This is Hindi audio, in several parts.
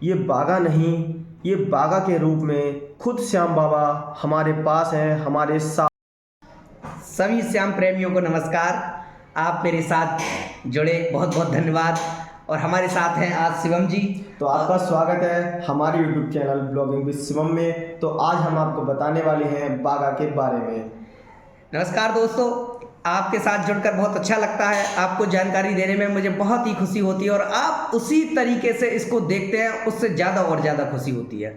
ये बागा नहीं, ये बागा के रूप में खुद श्याम बाबा हमारे पास हैं, हमारे साथ। सभी श्याम प्रेमियों को नमस्कार। आप मेरे साथ जुड़े बहुत बहुत धन्यवाद। और हमारे साथ हैं आज शिवम जी। तो आपका स्वागत है हमारे YouTube channel blogging with Shivam में। तो आज हम आपको बताने वाले हैं बागा के बारे में। नमस्कार दोस्तों, आपके साथ जुड़कर बहुत अच्छा लगता है। आपको जानकारी देने में मुझे बहुत ही खुशी होती है और आप उसी तरीके से इसको देखते हैं, उससे ज़्यादा और ज़्यादा खुशी होती है।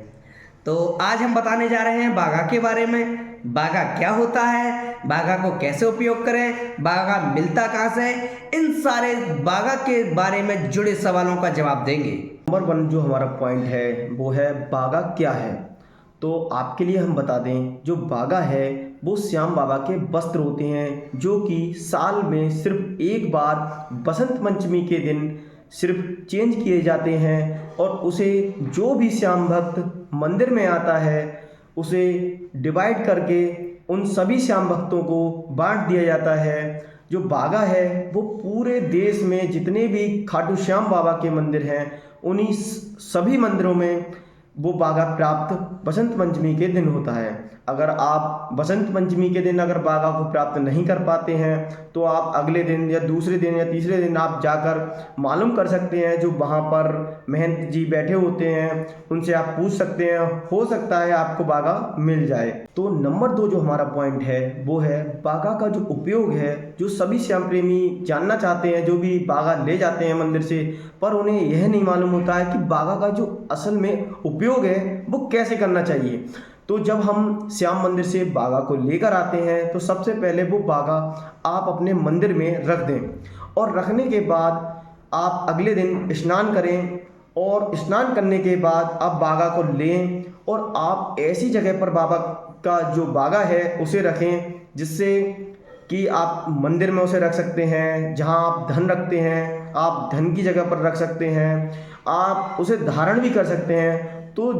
तो आज हम बताने जा रहे हैं बागा के बारे में। बागा क्या होता है, बागा को कैसे उपयोग करें, बागा मिलता कहाँ से, इन सारे बागा के बारे में जुड़े सवालों का जवाब देंगे। नंबर 1 जो हमारा पॉइंट है वो है बागा क्या है। तो आपके लिए हम बता दें, जो बागा है वो श्याम बाबा के वस्त्र होते हैं, जो कि साल में सिर्फ एक बार बसंत पंचमी के दिन सिर्फ चेंज किए जाते हैं। और उसे जो भी श्याम भक्त मंदिर में आता है उसे डिवाइड करके उन सभी श्याम भक्तों को बांट दिया जाता है। जो बागा है वो पूरे देश में जितने भी खाटू श्याम बाबा के मंदिर हैं उन्हीं सभी मंदिरों में वो बागा प्राप्त बसंत पंचमी के दिन होता है। अगर आप बसंत पंचमी के दिन अगर बागा को प्राप्त नहीं कर पाते हैं तो आप अगले दिन या दूसरे दिन या तीसरे दिन आप जाकर मालूम कर सकते हैं। जो वहाँ पर महंत जी बैठे होते हैं उनसे आप पूछ सकते हैं, हो सकता है आपको बागा मिल जाए। तो नंबर 2 जो हमारा पॉइंट है वो है बागा का जो उपयोग है, जो सभी श्याम प्रेमी जानना चाहते हैं, जो भी बागा ले जाते हैं मंदिर से, पर उन्हें यह नहीं मालूम होता है कि बागा का जो असल में उपयोग है वो कैसे करना चाहिए। तो जब हम श्याम मंदिर से बागा को लेकर आते हैं तो सबसे पहले वो बागा आप अपने मंदिर में रख दें और रखने के बाद आप अगले दिन स्नान करें। और स्नान करने के बाद आप बागा को लें और आप ऐसी जगह पर बाबा का जो बागा है उसे रखें जिससे कि आप मंदिर में उसे रख सकते हैं। जहां आप धन रखते हैं आप धन की जगह पर रख सकते हैं, आप उसे धारण भी कर सकते हैं। तो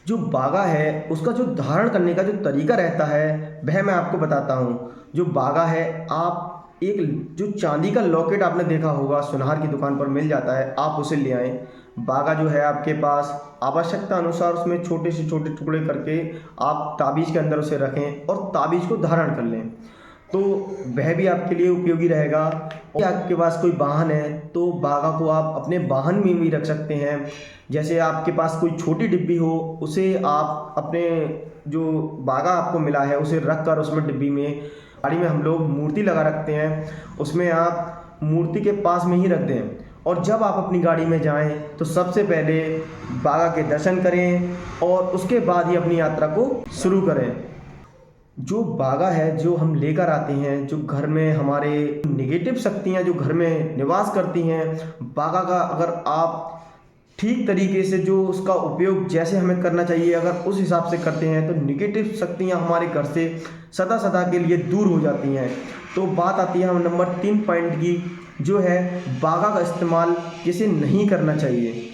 जो बागा है उसका जो धारण करने का जो तरीका रहता है वह मैं आपको बताता हूँ। जो बागा है, आप एक जो चांदी का लॉकेट आपने देखा होगा सुनार की दुकान पर मिल जाता है, आप उसे ले आएँ। बागा जो है आपके पास, आवश्यकता अनुसार उसमें छोटे से छोटे टुकड़े करके आप ताबीज़ के अंदर उसे रखें और ताबीज़ को धारण कर लें। तो वह भी आपके लिए उपयोगी रहेगा। और आपके पास कोई वाहन है तो बागा को आप अपने वाहन में भी रख सकते हैं। जैसे आपके पास कोई छोटी डिब्बी हो उसे आप अपने जो बागा आपको मिला है उसे रख कर उसमें डिब्बी में, गाड़ी में हम लोग मूर्ति लगा रखते हैं, उसमें आप मूर्ति के पास में ही रख दें। और जब आप अपनी गाड़ी में जाएं तो सबसे पहले बागा के दर्शन करें और उसके बाद ही अपनी यात्रा को शुरू करें। जो बागा है जो हम लेकर आते हैं, जो घर में हमारे नेगेटिव शक्तियां जो घर में निवास करती हैं, बागा का अगर आप ठीक तरीके से जो उसका उपयोग जैसे हमें करना चाहिए अगर उस हिसाब से करते हैं तो नेगेटिव शक्तियां हमारे घर से सदा सदा के लिए दूर हो जाती हैं। तो बात आती है हम नंबर 3 पॉइंट की, जो है बागा का इस्तेमाल किसे नहीं करना चाहिए।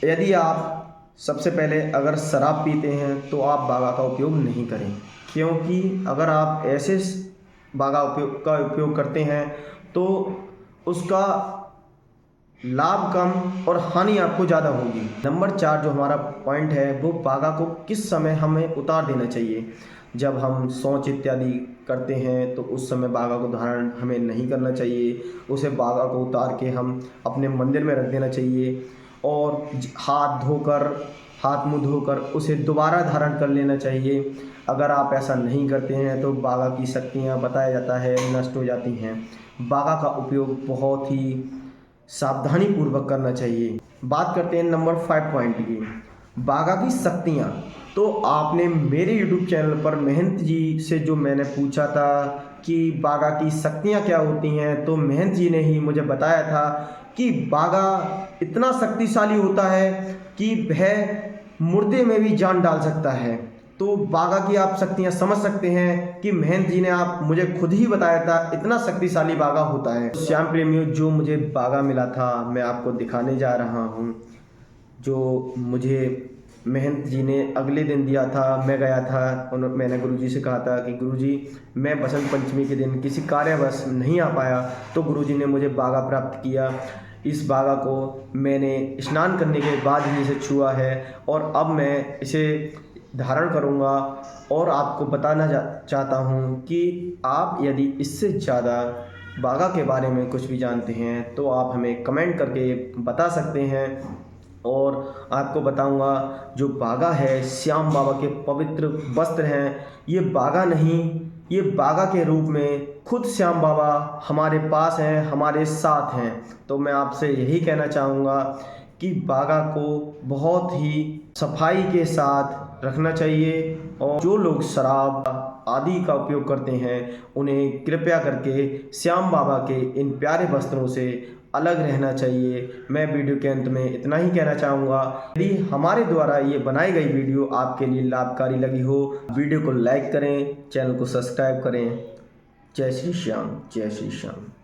यदि आप सबसे पहले अगर शराब पीते हैं तो आप बागा का उपयोग नहीं करें, क्योंकि अगर आप ऐसे बागा का उपयोग करते हैं तो उसका लाभ कम और हानि आपको ज़्यादा होगी। नंबर 4 जो हमारा पॉइंट है वो बागा को किस समय हमें उतार देना चाहिए। जब हम शौच इत्यादि करते हैं तो उस समय बागा को धारण हमें नहीं करना चाहिए, उसे बागा को उतार के हम अपने मंदिर में रख देना चाहिए और हाथ मुंह धोकर उसे दोबारा धारण कर लेना चाहिए। अगर आप ऐसा नहीं करते हैं तो बागा की शक्तियाँ बताया जाता है नष्ट हो जाती हैं। बागा का उपयोग बहुत ही सावधानी पूर्वक करना चाहिए। बात करते हैं नंबर 5 पॉइंट की, बागा की शक्तियाँ। तो आपने मेरे YouTube चैनल पर महंत जी से जो मैंने पूछा था कि बागा की शक्तियाँ क्या होती हैं, तो महंत जी ने ही मुझे बताया था कि बागा इतना शक्तिशाली होता है कि वह मुर्दे में भी जान डाल सकता है। तो बागा की आप शक्तियाँ समझ सकते हैं कि महंत जी ने आप मुझे खुद ही बताया था इतना शक्तिशाली बागा होता है। श्याम प्रेमियों, जो मुझे बागा मिला था मैं आपको दिखाने जा रहा हूँ, जो मुझे महंत जी ने अगले दिन दिया था। मैं गया था, मैंने गुरुजी से कहा था कि गुरुजी मैं बसंत पंचमी के दिन किसी कार्यवश नहीं आ पाया, तो गुरुजी ने मुझे बागा प्राप्त किया। इस बागा को मैंने स्नान करने के बाद ही इसे छुआ है और अब मैं इसे धारण करूँगा। और आपको बताना चाहता हूँ कि आप यदि इससे ज़्यादा बागा के बारे में कुछ भी जानते हैं तो आप हमें कमेंट करके बता सकते हैं। और आपको बताऊंगा जो बागा है श्याम बाबा के पवित्र वस्त्र हैं, ये बागा नहीं, ये बागा के रूप में खुद श्याम बाबा हमारे पास हैं, हमारे साथ हैं। तो मैं आपसे यही कहना चाहूँगा कि बागा को बहुत ही सफाई के साथ रखना चाहिए और जो लोग शराब आदि का उपयोग करते हैं उन्हें कृपया करके श्याम बाबा के इन प्यारे वस्त्रों से अलग रहना चाहिए। मैं वीडियो के अंत में इतना ही कहना चाहूँगा, यदि हमारे द्वारा ये बनाई गई वीडियो आपके लिए लाभकारी लगी हो, वीडियो को लाइक करें, चैनल को सब्सक्राइब करें। जय श्री श्याम, जय श्री श्याम।